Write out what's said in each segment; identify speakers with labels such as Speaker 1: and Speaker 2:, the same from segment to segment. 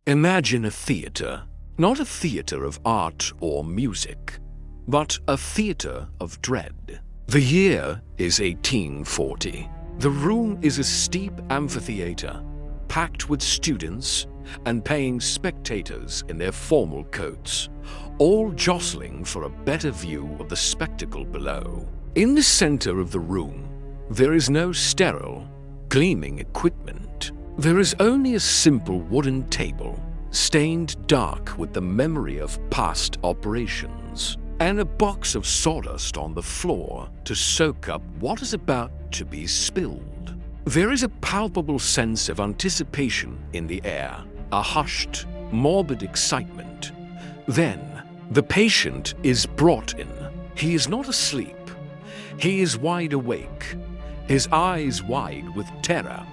Speaker 1: Imagine a theater, not a theater of art or music, but a theater of dread. The year is 1840. The room is a steep amphitheater, packed with students and paying spectators in their formal coats, all jostling for a better view of the spectacle below. In the center of the room, there is no sterile, gleaming equipment. There is only a simple wooden table, stained dark with the memory of past operations, and a box of sawdust on the floor to soak up what is about to be spilled. There is a palpable sense of anticipation in the air, a hushed, morbid excitement. Then, the patient is brought in. He is not asleep. He is wide awake, his eyes wide with terror.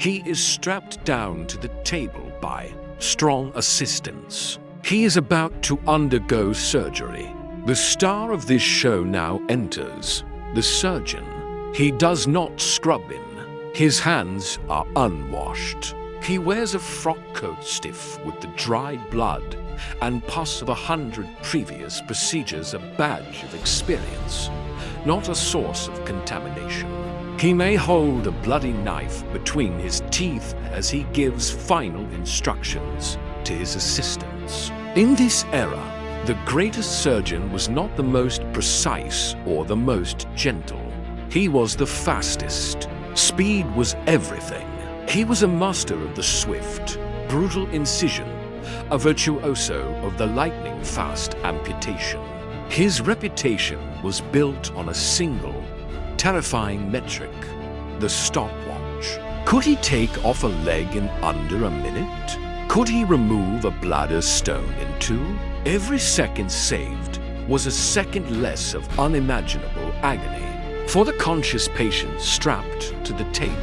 Speaker 1: He is strapped down to the table by strong assistants. He is about to undergo surgery. The star of this show now enters, the surgeon. He does not scrub in. His hands are unwashed. He wears a frock coat stiff with the dried blood and pus of 100 previous procedures, a badge of experience, not a source of contamination. He may hold a bloody knife between his teeth as he gives final instructions to his assistants. In this era, the greatest surgeon was not the most precise or the most gentle. He was the fastest. Speed was everything. He was a master of the swift, brutal incision, a virtuoso of the lightning-fast amputation. His reputation was built on a single, terrifying metric, the stopwatch. Could he take off a leg in under a minute? Could he remove a bladder stone in 2? Every second saved was a second less of unimaginable agony. For the conscious patient strapped to the table,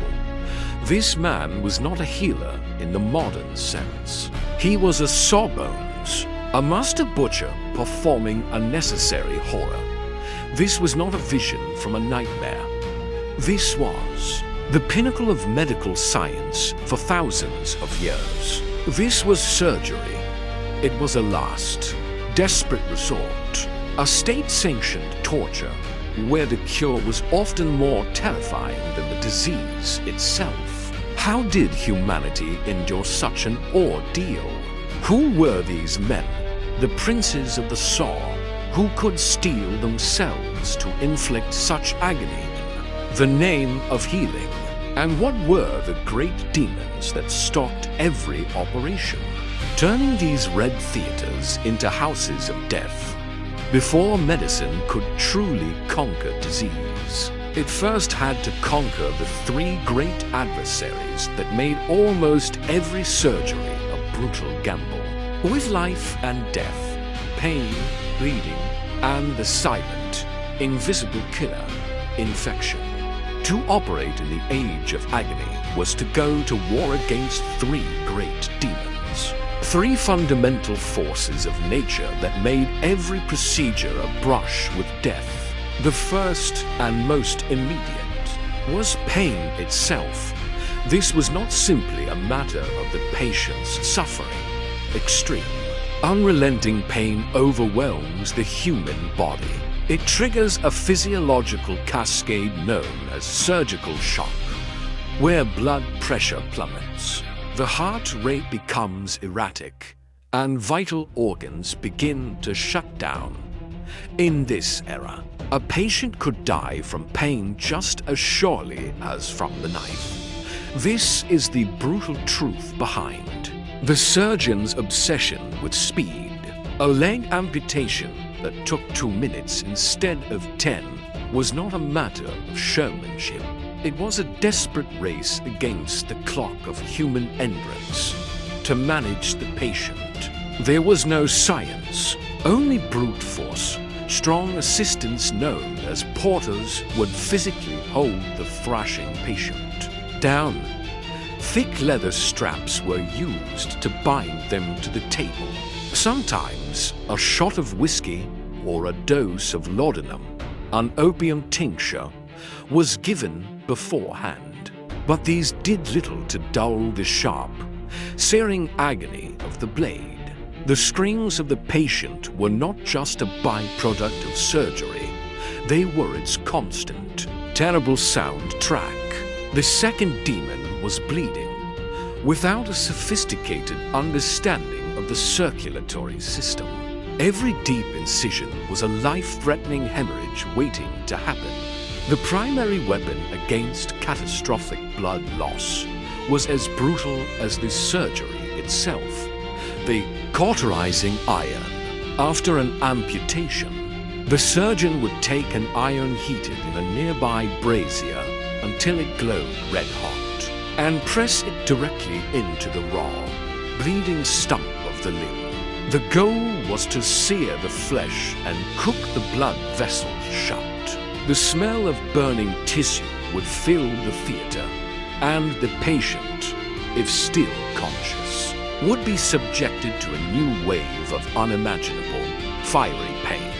Speaker 1: this man was not a healer in the modern sense. He was a sawbones, a master butcher performing a necessary horror. This was not a vision from a nightmare. This was the pinnacle of medical science for thousands of years. This was surgery. It was a last, desperate resort, a state-sanctioned torture where the cure was often more terrifying than the disease itself. How did humanity endure such an ordeal? Who were these men, the princes of the saw, who could steel themselves to inflict such agony in the name of healing? And what were the great demons that stalked every operation, turning these red theaters into houses of death? Before medicine could truly conquer disease, it first had to conquer the 3 great adversaries that made almost every surgery a brutal gamble. With life and death, pain, bleeding, and the silent, invisible killer, infection. To operate in the Age of Agony was to go to war against 3 great demons. 3 fundamental forces of nature that made every procedure a brush with death. The first and most immediate was pain itself. This was not simply a matter of the patient's suffering. Extreme, unrelenting pain overwhelms the human body. It triggers a physiological cascade known as surgical shock, where blood pressure plummets. The heart rate becomes erratic, and vital organs begin to shut down. In this era, a patient could die from pain just as surely as from the knife. This is the brutal truth behind the surgeon's obsession with speed. A leg amputation that took 2 minutes instead of 10 was not a matter of showmanship. It was a desperate race against the clock of human endurance to manage the patient. There was no science, only brute force. Strong assistants known as porters would physically hold the thrashing patient down. Thick leather straps were used to bind them to the table. Sometimes a shot of whiskey or a dose of laudanum, an opium tincture, was given beforehand. But these did little to dull the sharp, searing agony of the blade. The screams of the patient were not just a byproduct of surgery, they were its constant, terrible soundtrack. The second demon was bleeding, without a sophisticated understanding of the circulatory system. Every deep incision was a life-threatening hemorrhage waiting to happen. The primary weapon against catastrophic blood loss was as brutal as the surgery itself: the cauterizing iron. After an amputation, the surgeon would take an iron heated in a nearby brazier until it glowed red hot, and press it directly into the raw, bleeding stump of the limb. The goal was to sear the flesh and cook the blood vessels shut. The smell of burning tissue would fill the theater, and the patient, if still conscious, would be subjected to a new wave of unimaginable, fiery pain.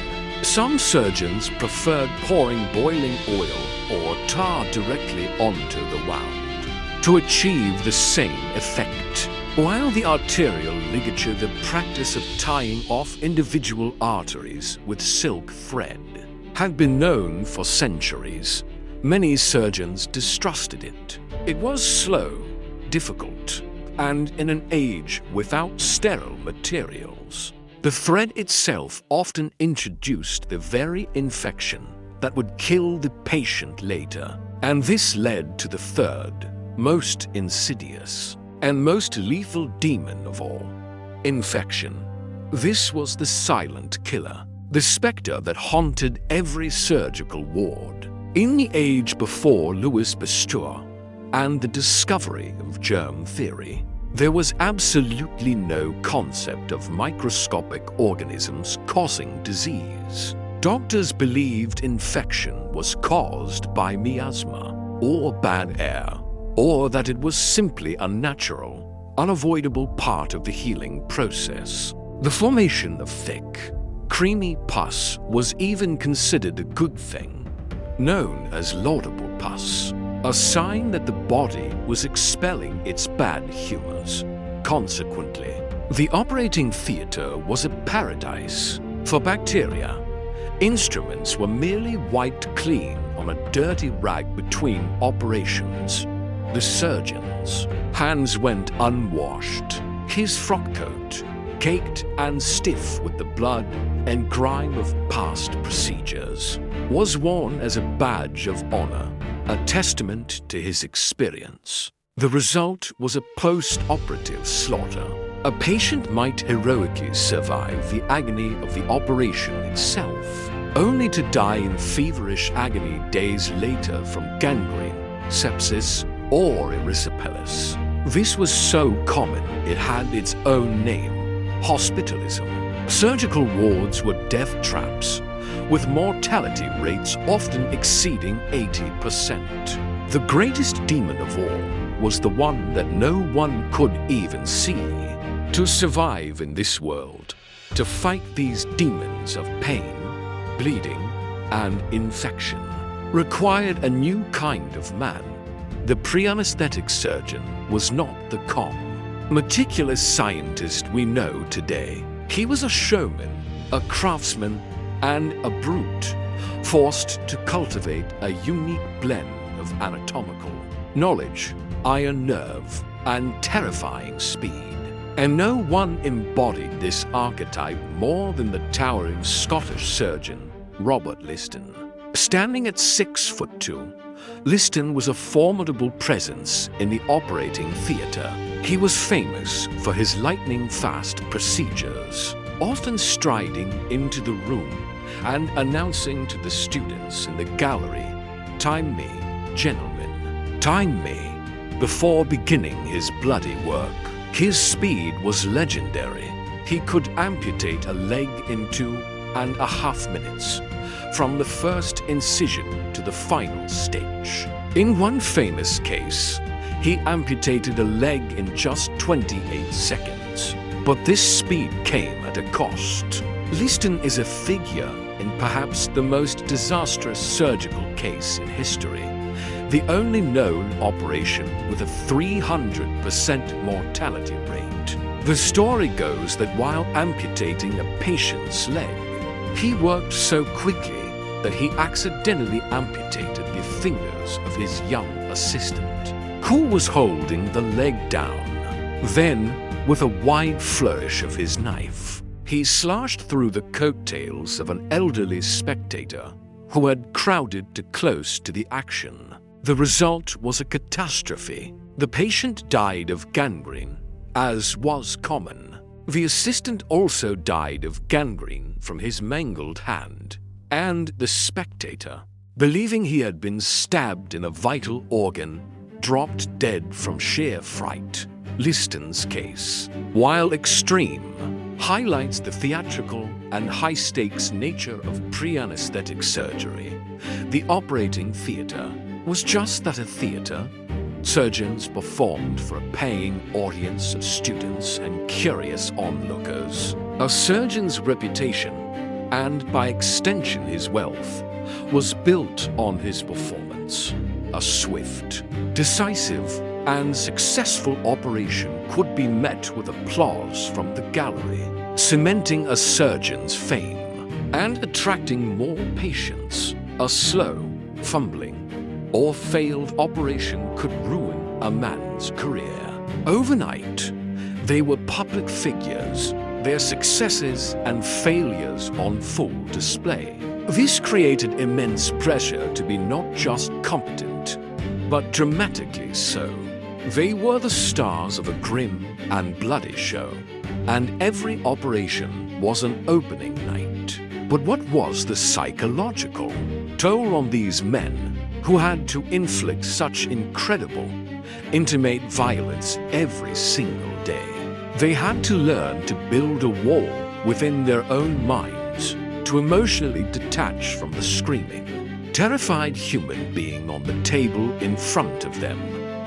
Speaker 1: Some surgeons preferred pouring boiling oil or tar directly onto the wound to achieve the same effect, while the arterial ligature, the practice of tying off individual arteries with silk thread, had been known for centuries. Many surgeons distrusted it. It was slow, difficult, and in an age without sterile materials. The thread itself often introduced the very infection that would kill the patient later, and this led to the third, most insidious, and most lethal demon of all: infection. This was the silent killer, the specter that haunted every surgical ward. In the age before Louis Pasteur and the discovery of germ theory, there was absolutely no concept of microscopic organisms causing disease. Doctors believed infection was caused by miasma or bad air, or that it was simply a natural, unavoidable part of the healing process. The formation of thick, creamy pus was even considered a good thing, known as laudable pus, a sign that the body was expelling its bad humors. Consequently, the operating theater was a paradise for bacteria. Instruments were merely wiped clean on a dirty rag between operations. The surgeon's hands went unwashed, his frock coat caked and stiff with the blood and grime of past procedures, was worn as a badge of honor, a testament to his experience. The result was a post-operative slaughter. A patient might heroically survive the agony of the operation itself, only to die in feverish agony days later from gangrene, sepsis, or erysipelas. This was so common it had its own name: hospitalism. Surgical wards were death traps, with mortality rates often exceeding 80%. The greatest demon of all was the one that no one could even see. To survive in this world, to fight these demons of pain, bleeding, and infection, required a new kind of man. The pre-anesthetic surgeon was not the meticulous scientist we know today. He was a showman, a craftsman, and a brute, forced to cultivate a unique blend of anatomical knowledge, iron nerve, and terrifying speed. And no one embodied this archetype more than the towering Scottish surgeon, Robert Liston. Standing at 6'2", Liston was a formidable presence in the operating theater. He was famous for his lightning-fast procedures, often striding into the room and announcing to the students in the gallery, "Time me, gentlemen, time me," before beginning his bloody work. His speed was legendary. He could amputate a leg in 2.5 minutes, from the first incision to the final stitch. In one famous case, he amputated a leg in just 28 seconds. But this speed came at a cost. Liston is a figure in perhaps the most disastrous surgical case in history: the only known operation with a 300% mortality rate. The story goes that while amputating a patient's leg, he worked so quickly that he accidentally amputated the fingers of his young assistant, who was holding the leg down. Then, with a wide flourish of his knife, he slashed through the coattails of an elderly spectator who had crowded too close to the action. The result was a catastrophe. The patient died of gangrene, as was common. The assistant also died of gangrene from his mangled hand, and the spectator, believing he had been stabbed in a vital organ, dropped dead from sheer fright. Liston's case, while extreme, highlights the theatrical and high-stakes nature of pre-anesthetic surgery. The operating theater was just that, a theater. Surgeons performed for a paying audience of students and curious onlookers. A surgeon's reputation, and by extension his wealth, was built on his performance. A swift, decisive, and successful operation could be met with applause from the gallery, cementing a surgeon's fame and attracting more patients. A slow, fumbling, or failed operation could ruin a man's career. Overnight, they were public figures, their successes and failures on full display. This created immense pressure to be not just competent, but dramatically so. They were the stars of a grim and bloody show, and every operation was an opening night. But what was the psychological toll on these men who had to inflict such incredible, intimate violence every single day? They had to learn to build a wall within their own minds, to emotionally detach from the screaming, terrified human being on the table in front of them.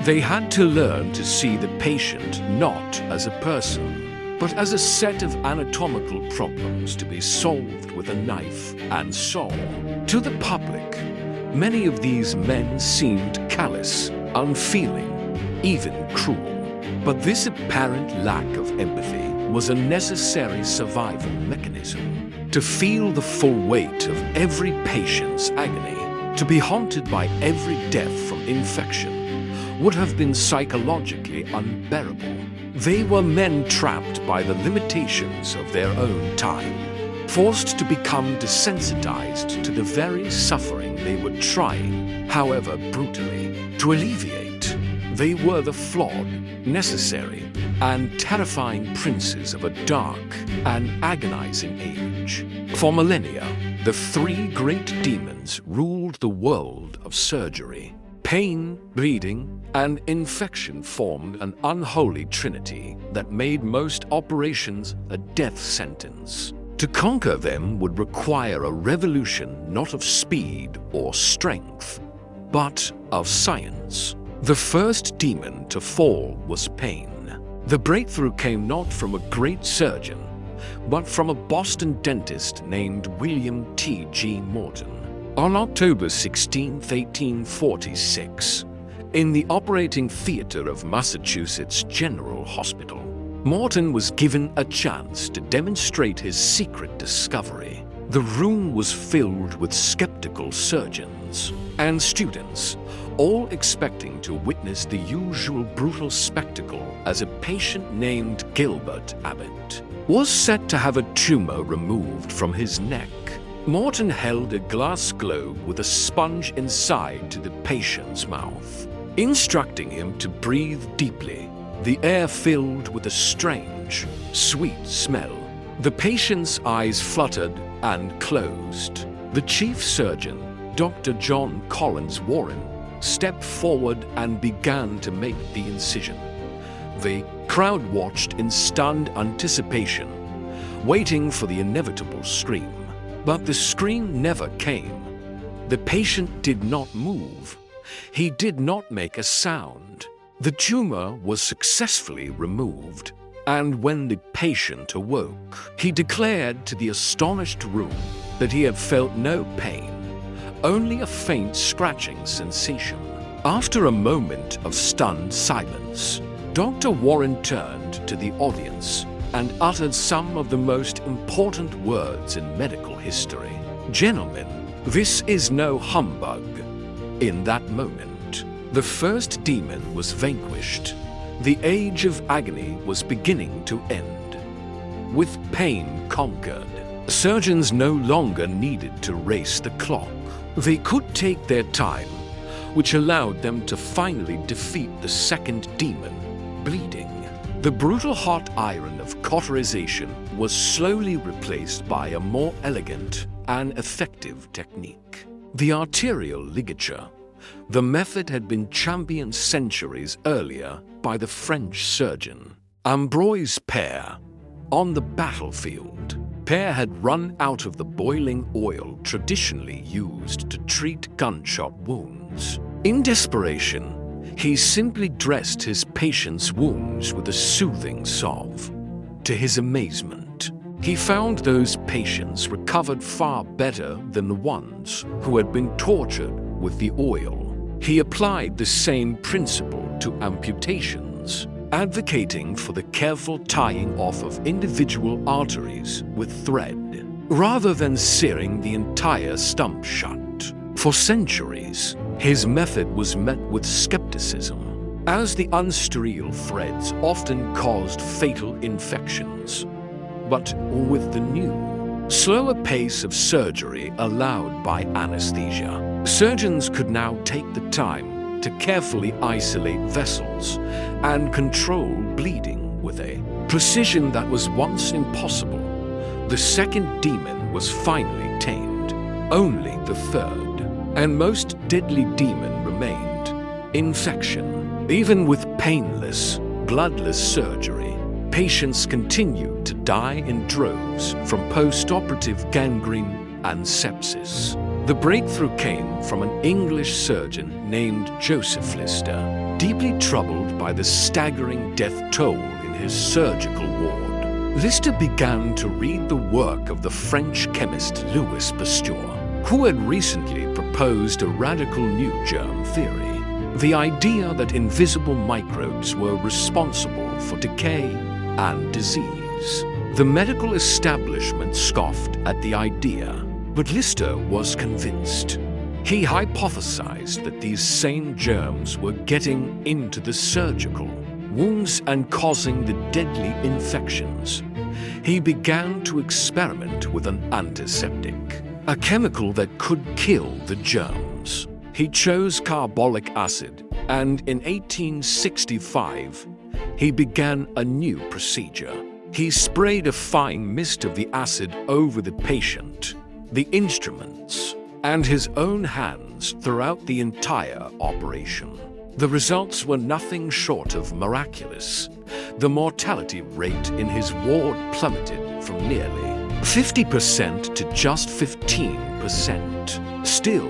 Speaker 1: They had to learn to see the patient not as a person, but as a set of anatomical problems to be solved with a knife and saw. To the public, many of these men seemed callous, unfeeling, even cruel. But this apparent lack of empathy was a necessary survival mechanism. To feel the full weight of every patient's agony, to be haunted by every death from infection, would have been psychologically unbearable. They were men trapped by the limitations of their own time, forced to become desensitized to the very suffering they were trying, however brutally, to alleviate. They were the flawed, necessary, and terrifying princes of a dark and agonizing age. For millennia, the three great demons ruled the world of surgery. Pain, bleeding, and infection formed an unholy trinity that made most operations a death sentence. To conquer them would require a revolution not of speed or strength, but of science. The first demon to fall was pain. The breakthrough came not from a great surgeon, but from a Boston dentist named William T.G. Morton. On October 16, 1846, in the operating theater of Massachusetts General Hospital, Morton was given a chance to demonstrate his secret discovery. The room was filled with skeptical surgeons and students, all expecting to witness the usual brutal spectacle as a patient named Gilbert Abbott was set to have a tumor removed from his neck. Morton held a glass globe with a sponge inside to the patient's mouth, instructing him to breathe deeply. The air filled with a strange, sweet smell. The patient's eyes fluttered and closed. The chief surgeon, Dr. John Collins Warren, stepped forward and began to make the incision. The crowd watched in stunned anticipation, waiting for the inevitable scream. But the scream never came. The patient did not move. He did not make a sound. The tumor was successfully removed, and when the patient awoke, he declared to the astonished room that he had felt no pain, only a faint scratching sensation. After a moment of stunned silence, Dr. Warren turned to the audience and uttered some of the most important words in medical history. "Gentlemen, this is no humbug." In that moment, the first demon was vanquished. The Age of Agony was beginning to end. With pain conquered, surgeons no longer needed to race the clock. They could take their time, which allowed them to finally defeat the second demon, bleeding. The brutal hot iron of cauterization was slowly replaced by a more elegant and effective technique: the arterial ligature. The method had been championed centuries earlier by the French surgeon Ambroise Paré. On the battlefield, Paré had run out of the boiling oil traditionally used to treat gunshot wounds. In desperation, he simply dressed his patient's wounds with a soothing salve. To his amazement, he found those patients recovered far better than the ones who had been tortured with the oil. He applied the same principle to amputations, advocating for the careful tying off of individual arteries with thread, rather than searing the entire stump shut. For centuries, his method was met with skepticism, as the unsterile threads often caused fatal infections. But with the new, slower pace of surgery allowed by anesthesia, surgeons could now take the time to carefully isolate vessels and control bleeding with a precision that was once impossible. The second demon was finally tamed. Only the third and most deadly demon remained: infection. Even with painless, bloodless surgery, patients continued to die in droves from post-operative gangrene and sepsis. The breakthrough came from an English surgeon named Joseph Lister, deeply troubled by the staggering death toll in his surgical ward. Lister began to read the work of the French chemist Louis Pasteur, who had recently proposed a radical new germ theory: the idea that invisible microbes were responsible for decay and disease. The medical establishment scoffed at the idea, but Lister was convinced. He hypothesized that these same germs were getting into the surgical wounds and causing the deadly infections. He began to experiment with an antiseptic, a chemical that could kill the germs. He chose carbolic acid, and in 1865, he began a new procedure. He sprayed a fine mist of the acid over the patient, the instruments, and his own hands throughout the entire operation. The results were nothing short of miraculous. The mortality rate in his ward plummeted from nearly 50% to just 15%. Still,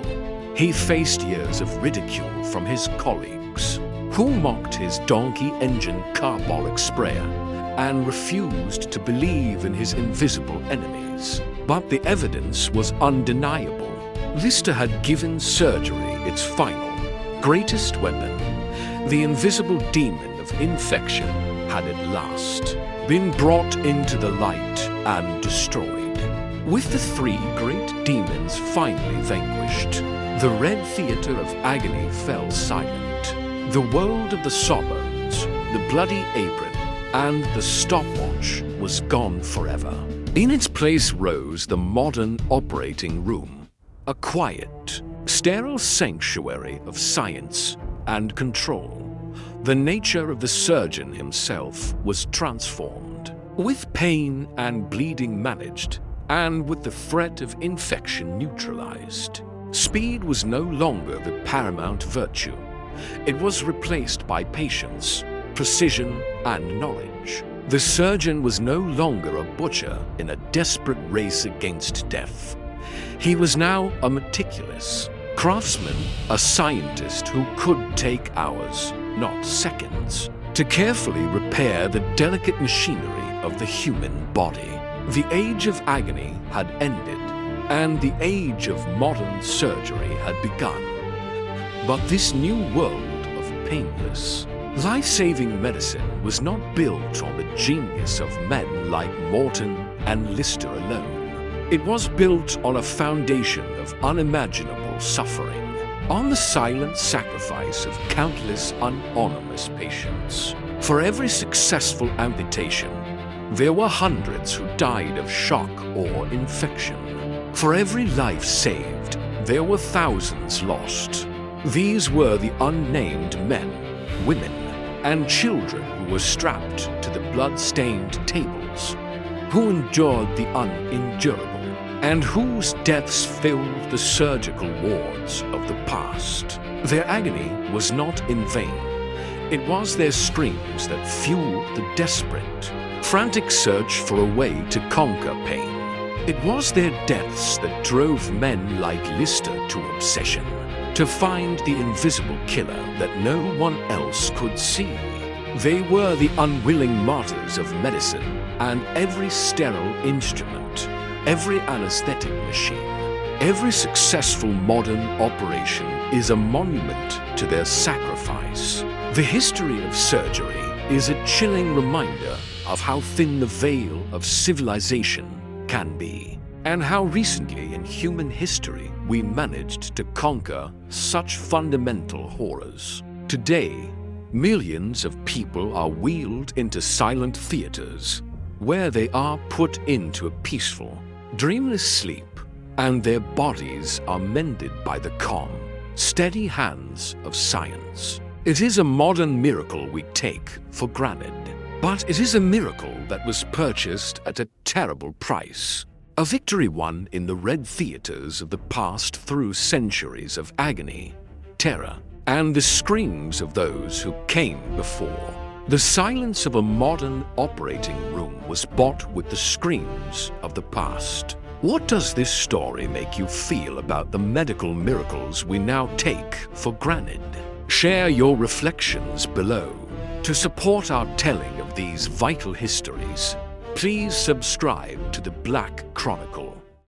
Speaker 1: he faced years of ridicule from his colleagues, who mocked his donkey-engine carbolic sprayer and refused to believe in his invisible enemies. But the evidence was undeniable. Lister had given surgery its final, greatest weapon. The invisible demon of infection had at last been brought into the light and destroyed. With the three great demons finally vanquished, the Red Theatre of Agony fell silent. The world of the sawbones, the bloody apron, and the stopwatch was gone forever. In its place rose the modern operating room, a quiet, sterile sanctuary of science and control. The nature of the surgeon himself was transformed. With pain and bleeding managed, and with the threat of infection neutralized, speed was no longer the paramount virtue. It was replaced by patience, precision, and knowledge. The surgeon was no longer a butcher in a desperate race against death. He was now a meticulous craftsman, a scientist who could take hours, not seconds, to carefully repair the delicate machinery of the human body. The Age of Agony had ended, and the age of modern surgery had begun. But this new world of painless, life-saving medicine was not built on the genius of men like Morton and Lister alone. It was built on a foundation of unimaginable suffering, on the silent sacrifice of countless anonymous patients. For every successful amputation, there were hundreds who died of shock or infection. For every life saved, there were thousands lost. These were the unnamed men, women, and children who were strapped to the blood-stained tables, who endured the unendurable, and whose deaths filled the surgical wards of the past. Their agony was not in vain. It was their screams that fueled the desperate, frantic search for a way to conquer pain. It was their deaths that drove men like Lister to obsession, to find the invisible killer that no one else could see. They were the unwilling martyrs of medicine, and every sterile instrument, every anesthetic machine, every successful modern operation is a monument to their sacrifice. The history of surgery is a chilling reminder of how thin the veil of civilization can be, and how recently in human history we managed to conquer such fundamental horrors. Today, millions of people are wheeled into silent theaters, where they are put into a peaceful, dreamless sleep, and their bodies are mended by the calm, steady hands of science. It is a modern miracle we take for granted, but it is a miracle that was purchased at a terrible price. A victory won in the red theaters of the past through centuries of agony, terror, and the screams of those who came before. The silence of a modern operating room was bought with the screams of the past. What does this story make you feel about the medical miracles we now take for granted? Share your reflections below. To support our telling of these vital histories, please subscribe to the Black Chronicle.